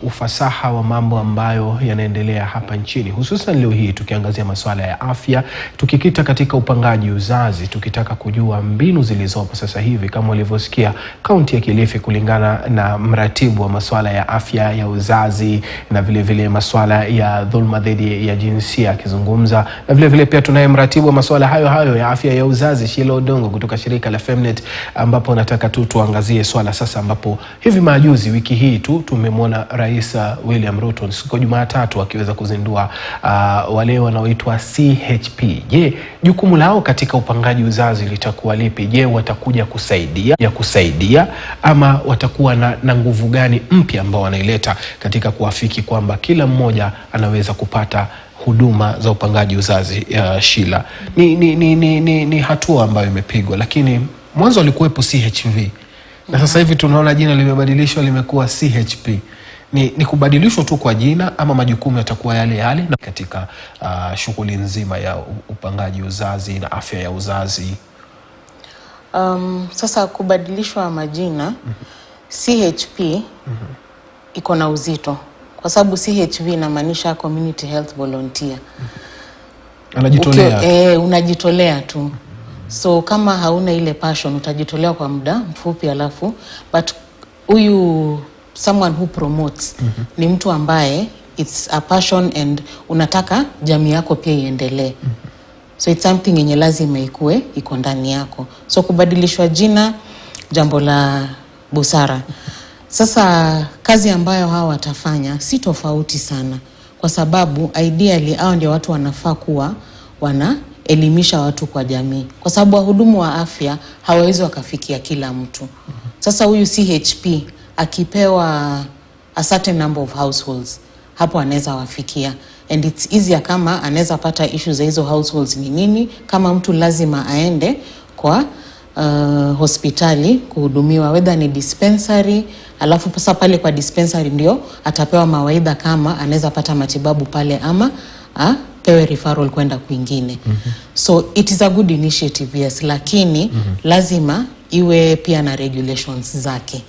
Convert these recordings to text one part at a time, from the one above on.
Ufasaha wa mambo ambayo yanaendelea hapa nchini, hususan leo hii tukiangazia masuala ya afya, tukikita katika upangaji uzazi, tukitaka kujua mbinu zilizopo sasa hivi. Kama ulivyosikia, kaunti ya Kilifi kulingana na mratibu wa masuala ya afya ya uzazi na vile vile masuala ya dhulma dhidi ya jinsia akizungumza, na vile vile pia tunaye mratibu wa masuala hayo ya afya ya uzazi Sheila Odongo kutoka shirika la Femnet, ambapo nataka tuangazie swala sasa, ambapo hivi majuzi wiki hii tu tumemwona Rais William Ruto siku ya Jumatatu akiweza kuzindua wale wanaoitwa CHP. Je, jukumu lao katika upangaji uzazi litakuwa lipi? Je, watakuja kusaidia ama watakuwa na nguvu gani mpya ambao wanaileta katika kuafiki kwamba kila mmoja anaweza kupata huduma za upangaji uzazi? Sheila, ni hatua ambayo imepigwa, lakini mwanzo alikuwepo CHV na sasa hivi tunaona jina limebadilishwa, limekuwa CHP. Ni kubadilishwa tu kwa jina ama majukumu yatakuwa yale yale na katika shughuli nzima ya upangaji uzazi na afya ya uzazi? Sasa kubadilishwa majina, CHP iko na uzito kwa sababu CHV inamaanisha community health volunteer. Anajitolea. Unajitolea tu. So kama hauna ile passion utajitolea kwa muda mfupi alafu, but huyu someone who promotes ni mtu ambaye it's a passion and unataka jamii yako pia iendelee. So it's something yenye lazima iko ndani yako. So kubadilishwa jina jambo la busara. Sasa kazi ambayo hawa watafanya si tofauti sana, kwa sababu ideally hao ndio watu wanafaa kuwa wanaelimisha watu kwa jamii, kwa sababu wahudumu wa afya hawawezi wakafikia kila mtu. Sasa huyu CHP akipewa a certain number of households, hapo anaweza wafikia, and it's easier kama anaweza pata issues za hizo households ni nini. Kama mtu lazima aende kwa hospitali kuhudumiwa, whether ni dispensary, alafu pasa pale kwa dispensary ndio atapewa mawaidha kama anaweza pata matibabu pale ama pewe referral kwenda kwingine. So it is a good initiative, yes, lakini lazima iwe pia na regulations zake.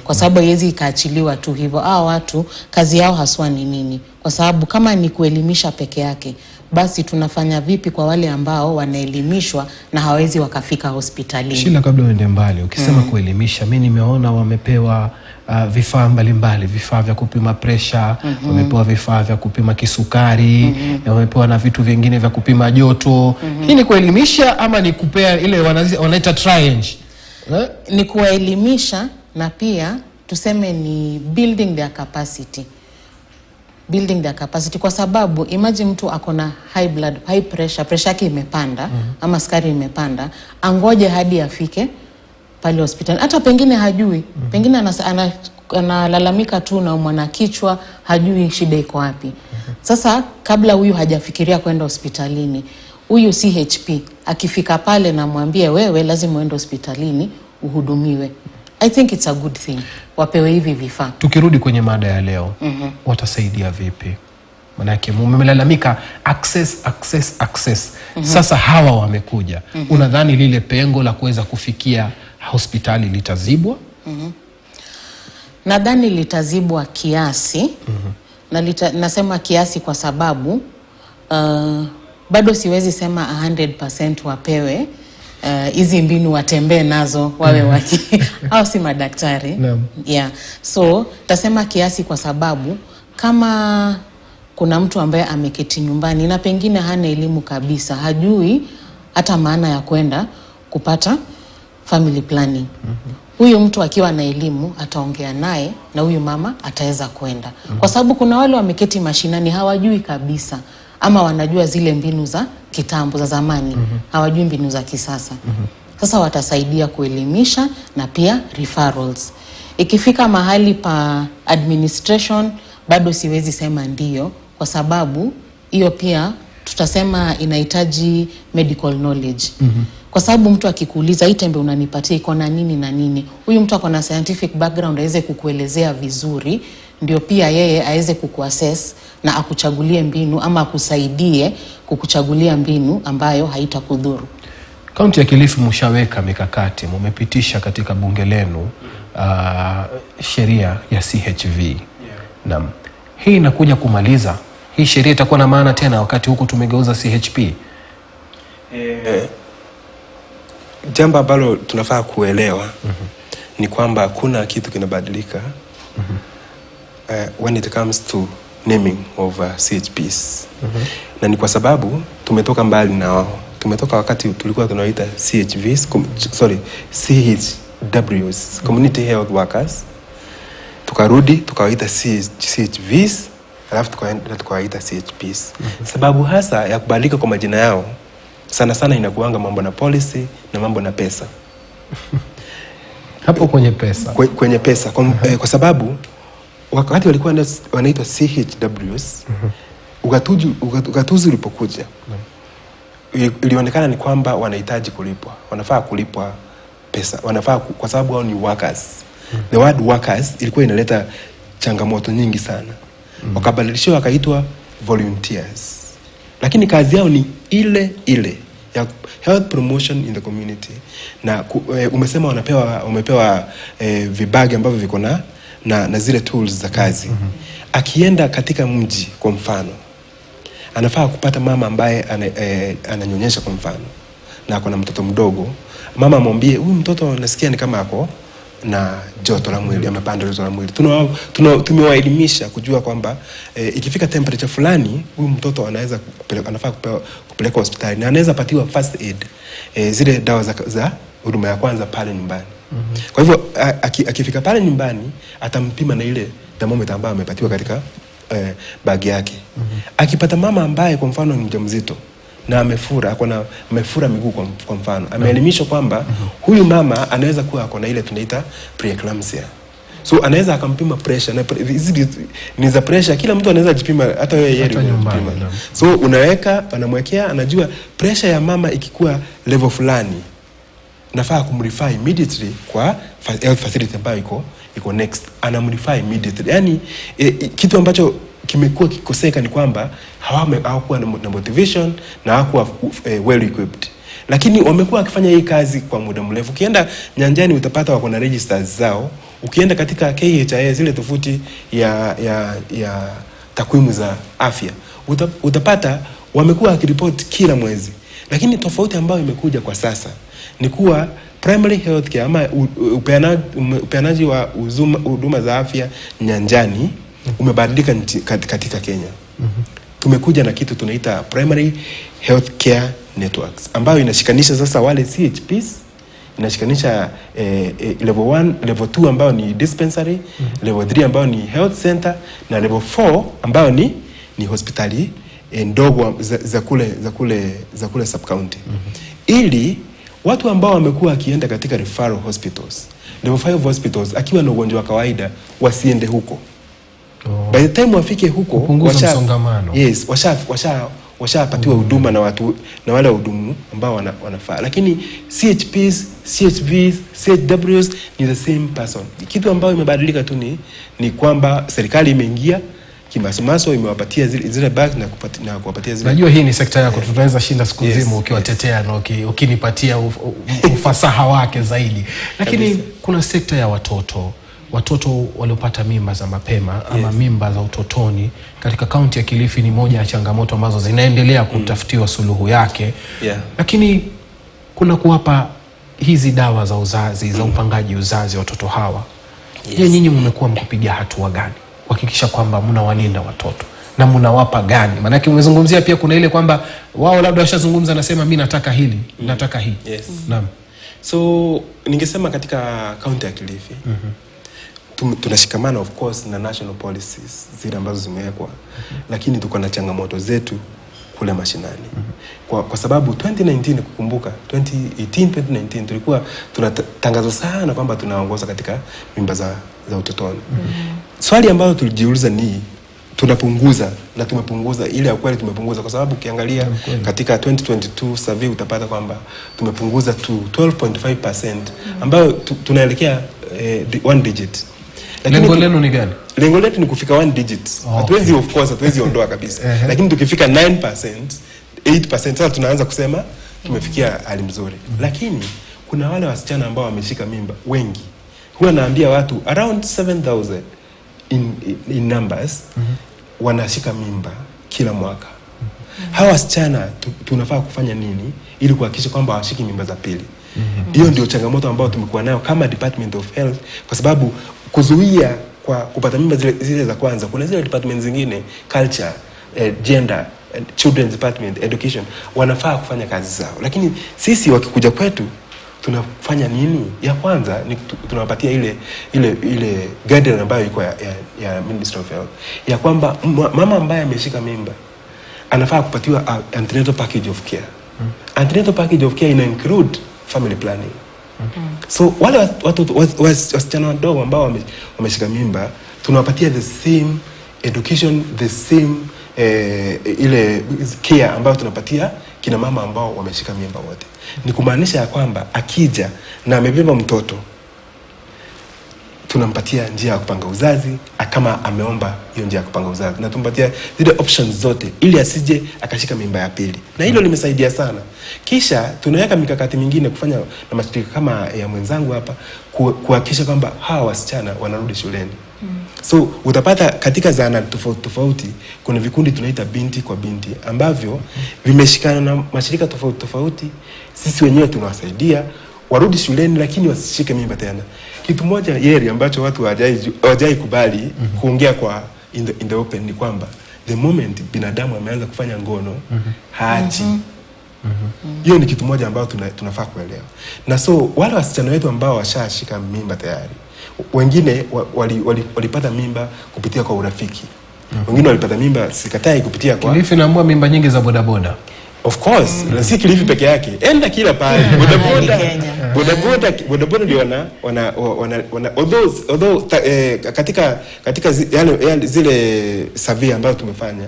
Kwa sababu haiwezi ikaachiliwa tu hivyo. Watu kazi yao haswa ni nini? Kwa sababu kama ni kuelimisha peke yake, basi tunafanya vipi kwa wale ambao wanaelimishwa na hawezi wakafika hospitalini? Sheila, kabla uende mbali, ukisema kuelimisha, mimi nimeona wamepewa vifaa mbalimbali, vifaa vya kupima pressure, wamepewa vifaa vya kupima kisukari, na wamepewa na vitu vingine vya kupima joto. Hii ni kuelimisha ama ni kupea ile wanaita triage? Ni kuelimisha na pia tuseme ni building their capacity. Kwa sababu imagine mtu akona high pressure yake imepanda ama sukari imepanda, angoje hadi afike pale hospitali. Hata pengine hajui, pengine analalamika tu na mwana kichwa, hajui shida iko wapi. Sasa kabla huyu hajafikiria kwenda hospitalini, huyu CHP akifika pale na mwambie wewe lazima uende hospitalini uhudumiwe, I think it's a good thing wapewe hivi vifaa. Tukirudi kwenye mada ya leo, watasaidia vipi? Manake mmelalamika access. Sasa hawa wamekuja. Unadhani lile pengo la kuweza kufikia hospitali litazibwa? Nadhani litazibwa kiasi. Na nasema kiasi kwa sababu bado siwezi sema 100% wapewe hizi mbinu watembee nazo wawe au si madaktari. So tasema kiasi kwa sababu kama kuna mtu ambaye ameketi nyumbani na pengine hana elimu kabisa, hajui hata maana ya kwenda kupata family planning, huyu mtu akiwa na elimu ataongea naye na huyu mama ataweza kwenda. Kwa sababu kuna wale wameketi mashinani hawajui kabisa, ama wanajua zile mbinu za kitambo za zamani, hawajui mbinu za kisasa. Sasa watasaidia kuelimisha na pia referrals. Ikifika mahali pa administration, bado siwezi sema ndio, kwa sababu hiyo pia tutasema inahitaji medical knowledge. Kwa sababu mtu akikuuliza hii tembe unanipatia iko na nini na nini, huyu mtu akona scientific background aweze kukuelezea vizuri, ndio pia yeye aweze kukuassess na akuchagulie mbinu ama akusaidie kukuchagulia mbinu ambayo haitakudhuru. Kaunti ya Kilifi mshaweka mikakati, mmepitisha katika bunge lenu sheria ya CHV. Naam. Hii inakuja kumaliza. Hii sheria itakuwa na maana tena wakati huku tumegeuza CHP. Jambo ambalo tunafaa kuelewa ni kwamba kuna kitu kinabadilika when it comes to naming of CHPs. Na ni kwa sababu tumetoka mbali na wao. Tumetoka wakati tulikuwa tunaita CHVs, CHWs, Community Health Workers. Tukarudi tukawaita CHVs, alafu tukawaita CHPs. Sababu hasa ya kubadilika kwa majina yao sana sana inakuanga mambo na policy na mambo na pesa. Hapo kwenye pesa. Kwenye pesa. Kwa sababu wakati walikuwa wanaitwa CHWs, ugatuzi ulipokuja, ilionekana ni kwamba wanahitaji kulipwa. Wanafaa kulipwa pesa. Wanafaa kwa sababu wao ni workers. The word workers ilikuwa inaleta changamoto nyingi sana. Wakabadilishiwa wakaitwa volunteers. Lakini kazi yao ni ile ya health promotion in the community. Na umesema wamepewa vibagi ambavyo viko na zile tools za kazi. Akienda katika mji kwa mfano, anafaa kupata mama ambaye ananyonyesha kwa mfano, na ako na mtoto mdogo. Mama amwambie, huyu mtoto nasikia ni kama ako na joto la mwili, amepanda joto la mwili. Tumewaelimisha kujua kwamba ikifika temperature fulani, huyu mtoto anafaa kupelekwa hospitali na anaweza patiwa first aid, zile dawa za huduma ya kwanza pale nyumbani. Kwa hivyo akifika pale nyumbani atampima na ile thermometer ambayo amepatiwa katika bagi yake. Akipata mama ambaye kwa mfano ni mjamzito na amefura miguu kwa mfano, ameelimishwa kwamba huyu mama anaweza kuwa ako na ile tunaita preeclampsia. So anaweza akampima pressure, na ni za pressure, kila mtu anaweza jipima, hata wewe yeye unajipima. So anamwekea, anajua pressure ya mama ikikuwa level fulani, nafaa kumrefer immediately kwa health facility ambayo iko next. Anamrefer immediately. Yani kitu ambacho kimekuwa kikoseka ni kwamba hawakuwa na motivation na hawakuwa well equipped. Lakini wamekuwa wakifanya hii kazi kwa muda mrefu. Ukienda nyanjani utapata wako na registers zao. Ukienda katika KHIS, zile tofuti ya takwimu za afya, utapata wamekuwa wakiripoti kila mwezi. Lakini tofauti ambayo imekuja kwa sasa ni kuwa primary health care ama upeanaji wa huduma za afya nyanjani umebadilika katika Kenya. Tumekuja na kitu tunaita primary health care networks, ambayo inashikanisha sasa wale CHPs, inashikanisha level 1, level 2 ambayo ni dispensary, level 3 ambayo ni health center, na level 4 ambayo ni hospitali ndogo za kule sub county. Ili watu ambao wamekuwa wakienda katika referral hospitals, level 5 hospitals, akiwa na ugonjwa wa kawaida wasiende huko. By the time wafike huko, yes, washapatiwa huduma na wale hudumu ambao wanafaa. Lakini CHPs, CHVs, CHWs ni the same person. Kitu ambayo imebadilika tu ni kwamba serikali imeingia kimasomaso, imewapatia zile bag na kuwapatia zile. Najua hii ni sekta yako, tunaweza shinda siku nzima ukiwatetea na ukinipatia ufasaha wake zaidi. Lakini kuna sekta ya watoto waliopata mimba za mapema ama mimba za utotoni katika kaunti ya Kilifi ni moja ya changamoto ambazo zinaendelea kutafutiwa suluhu yake. Lakini kuna kuwapa hizi dawa za uzazi, za upangaji uzazi watoto hawa. Je, nyinyi mmekuwa mkipiga hatua gani kuhakikisha kwamba mnawalinda watoto na mnawapa gani? Maana yake umezungumzia pia kuna ile kwamba wao labda washazungumza, nasema mimi nataka hili, nataka hii. Naam. So ningesema katika kaunti ya Kilifi tunashikamana of course na national policies zile ambazo zimewekwa, lakini tuko na changamoto zetu kule mashinani. Kwa sababu 2019 kukumbuka 2019 tulikuwa tunatangaza sana kwamba tunaongoza katika mimba za utotoni. Swali ambalo tulijiuliza ni tunapunguza, na tumepunguza ile ya kweli, tumepunguza kwa sababu ukiangalia katika 2022 survey utapata kwamba tumepunguza to 12.5%, ambayo tunaelekea 1 digit. Lengo lenu ni gani? Lengo letu ni kufika 1 digit. Hatuwezi of course, hatuwezi ondoa kabisa. Lakini tukifika 9%, 8%, sasa tunaanza kusema tumefikia hali mzuri. Lakini kuna wale wasichana ambao wameshika mimba wengi. Huwa naambia watu around 7,000 in numbers wanashika mimba kila mwaka. Hawa wasichana tunafaa kufanya nini ili kuhakikisha kwamba hawashiki mimba za pili? Hiyo ndio changamoto ambayo tumekuwa nayo kama Department of Health, kwa sababu kuzuia kwa kupata mimba zile za kwanza, kuna zile department zingine, culture, gender, children's department, education, wanafaa kufanya kazi zao. Lakini sisi wakikuja kwetu tunafanya nini? Ya kwanza ni tunawapatia ile guideline ambayo iko ya Ministry of Health, ya kwamba mama ambaye ameshika mimba anafaa kupatiwa antenatal package of care. Antenatal package of care ina include family planning. So wale wasichana wadogo ambao wameshika mimba tunawapatia the same education, the same ile care ambayo tunapatia kina mama ambao wameshika mimba wote. Ni kumaanisha ya kwamba akija na amebeba mtoto tunampatia njia ya kupanga uzazi kama ameomba hiyo njia ya kupanga uzazi, na tumpatia zile options zote ili asije akashika mimba ya pili, na hilo limesaidia sana. Kisha tunaweka mikakati mingine kufanya na mashirika kama ya mwenzangu hapa kuhakikisha kwamba hawa wasichana wanarudi shuleni. So utapata katika zana tofauti kuna vikundi tunaita binti kwa binti ambavyo vimeshikana na mashirika tofauti. Sisi wenyewe tunawasaidia warudi shuleni lakini wasishike mimba tena. Kitu moja yeri ambacho watu hawajai kubali kuongea kwa in the open ni kwamba the moment binadamu ameanza kufanya ngono haachi. Hiyo ni kitu moja ambao tunafaa kuelewa. Na so wale wasichana wetu ambao washashika mimba tayari, wengine walipata mimba kupitia kwa urafiki. Wengine walipata mimba sikatai kupitia kwa Kilifi naambua mimba nyingi za bodaboda. Of course, na si Kilifi peke yake. Enda kila pale. Bodaboda ndio wana although katika zile survey ambazo tumefanya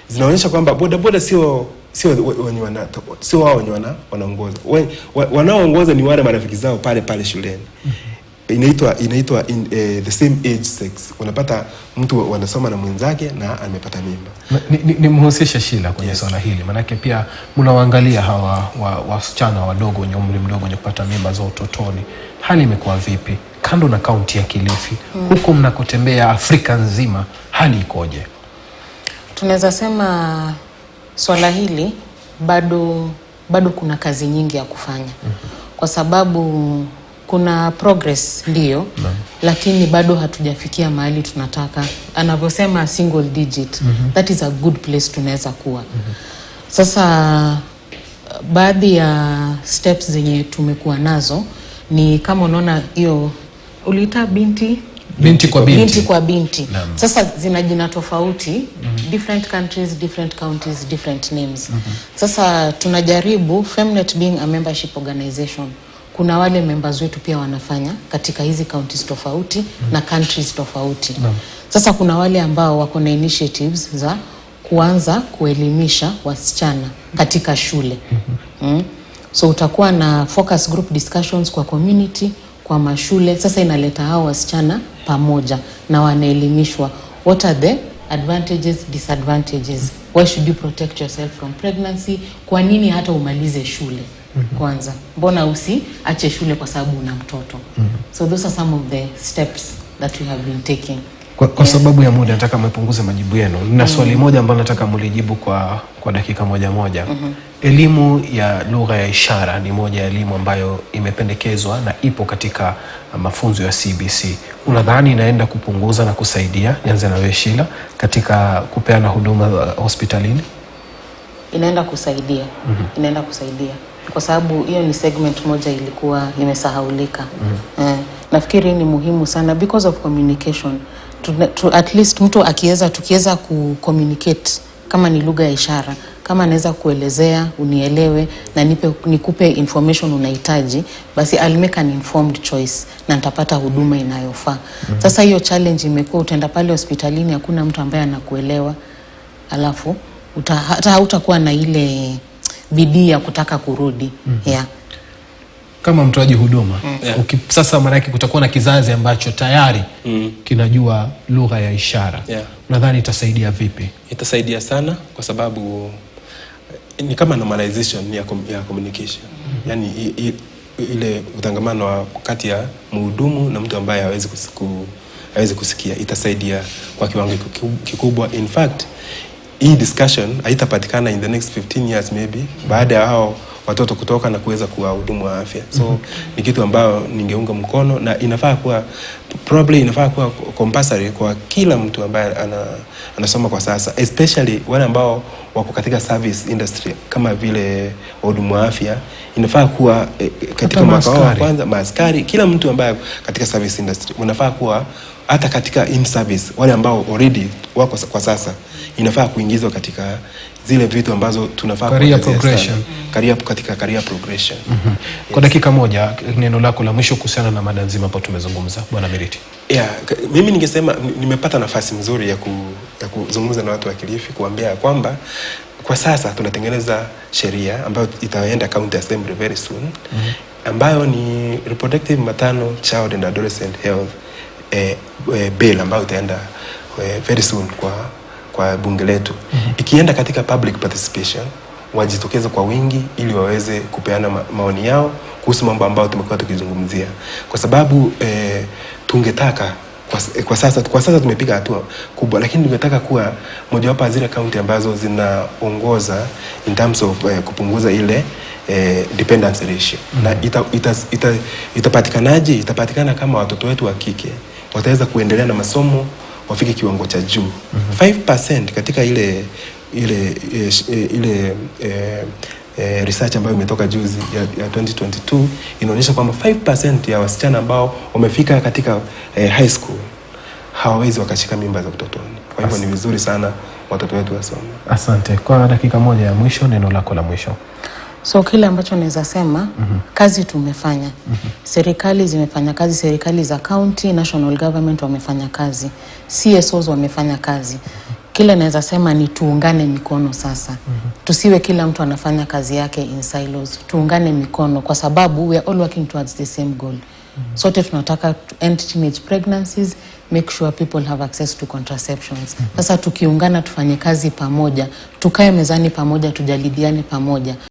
zinaonyesha kwamba bodaboda sio wao wenye wanaongoza. Wanaoongoza ni wale marafiki zao pale shuleni. Inaitwa the same age sex. Unapata mtu wanasoma na mwenzake na amepata mimba. Ni mhusisha Sheila kwenye swala hili, manake pia mnawaangalia hawa wasichana wadogo wenye umri mdogo wenye kupata mimba za utotoni. Hali imekuwa vipi kando na kaunti ya Kilifi? Huko mnakotembea Afrika nzima hali ikoje? Tunaweza sema swala hili bado kuna kazi nyingi ya kufanya. Kwa sababu kuna progress ndio, lakini bado hatujafikia mahali tunataka. Anavyosema single digit, that is a good place tunaweza kuwa. Sasa baadhi ya steps zenye tumekuwa nazo ni kama unaona hiyo uliita binti kwa binti. Sasa zina jina tofauti, different countries, different counties, different names. Sasa tunajaribu Femnet being a membership organization. Kuna wale members wetu pia wanafanya katika hizi counties tofauti na countries tofauti. Sasa kuna wale ambao wako na initiatives za kuanza kuelimisha wasichana katika shule. So utakuwa na focus group discussions kwa community, kwa mashule. Sasa inaleta hao wasichana pamoja na wanaelimishwa what are the advantages, disadvantages, why should you protect yourself from pregnancy, kwa nini hata umalize shule kwanza, mbona usiache shule kwa sababu una mtoto. So those are some of the steps that we have been taking. Kwa sababu ya muda nataka mpunguze majibu yenu. Nina swali moja ambalo nataka mlijibu kwa dakika moja. Elimu ya lugha ya ishara ni moja ya elimu ambayo imependekezwa na ipo katika mafunzo ya CBC. Unadhani inaenda kupunguza na kusaidia, nianze na wewe Sheila, katika kupeana huduma hospitalini? Inaenda kusaidia. Inaenda kusaidia. Kwa sababu hiyo ni segment moja ilikuwa imesahaulika. Nafikiri ni muhimu sana because of communication. At least mtu tukiweza kucommunicate kama ni lugha ya ishara, kama anaweza kuelezea unielewe na nikupe information unahitaji, basi I'll make an informed choice na nitapata huduma inayofaa. Sasa hiyo challenge imekuwa utaenda pale hospitalini hakuna mtu ambaye anakuelewa, alafu hata hautakuwa na ile bidii ya kutaka kurudi. Kama mtoaji huduma sasa maana yake kutakuwa na kizazi ambacho tayari kinajua lugha ya ishara. Nadhani itasaidia vipi? Itasaidia sana kwa sababu ni kama normalization ya communication. Yani ile utangamano kati ya mhudumu na mtu ambaye hawezi aweze kusikia, itasaidia kwa kiwango kikubwa. In fact, hii discussion haitapatikana in the next 15 years maybe, baada ya hao watoto kutoka na kuweza kuwa wahudumu wa afya. So ni kitu ambayo ningeunga mkono, na inafaa kuwa compulsory kwa kila mtu ambaye anasoma kwa sasa, especially wale ambao wako katika service industry kama vile wahudumu wa afya. Inafaa kuwa katika mwaka wa kwanza, maaskari, kila mtu ambaye katika service industry unafaa kuwa, hata katika in service wale ambao already wako kwa sasa, inafaa kuingizwa katika zile vitu ambazo tunafaa career progression, katika career progression. Yes. Kwa dakika moja, neno lako la mwisho kuhusiana na mada nzima hapo tumezungumza, Bwana Miriti. Mimi ningesema nimepata nafasi nzuri ya kuzungumza na watu wa Kilifi, kuambia kwamba kwa sasa tunatengeneza sheria ambayo itaenda county assembly very soon, ambayo ni reproductive maternal child and adolescent health bill, ambayo itaenda very soon kwa bunge letu. Ikienda katika public participation, wajitokeze kwa wingi ili waweze kupeana maoni yao kuhusu mambo ambayo tumekuwa tukizungumzia, kwa sababu tungetaka kwa sasa tumepiga hatua kubwa, lakini tungetaka kuwa mojawapo ya zile county ambazo zinaongoza in terms of kupunguza ile dependency ratio. Na itapatikanaje? Itapatikana kama watoto wetu wa kike wataweza kuendelea na masomo, wafike kiwango cha juu. 5% katika ile research ambayo imetoka juzi ya 2022 inaonyesha kwamba 5% ya wasichana ambao wamefika katika high school hawawezi wakashika mimba za utotoni. Kwa hivyo ni vizuri sana watoto wetu wasome. Asante. Kwa dakika moja ya mwisho, neno lako la mwisho. So kile ambacho naweza sema, kazi tumefanya. Serikali zimefanya kazi, serikali za county, national government wamefanya kazi, CSOs wamefanya kazi. Kile naweza sema ni tuungane mikono sasa. Tusiwe kila mtu anafanya kazi yake in silos. Tuungane mikono, kwa sababu we are all working towards the same goal. Sote tunataka to end teenage pregnancies, make sure people have access to contraceptions. Sasa tukiungana, tufanye kazi pamoja, tukae mezani pamoja, tujadiliane pamoja.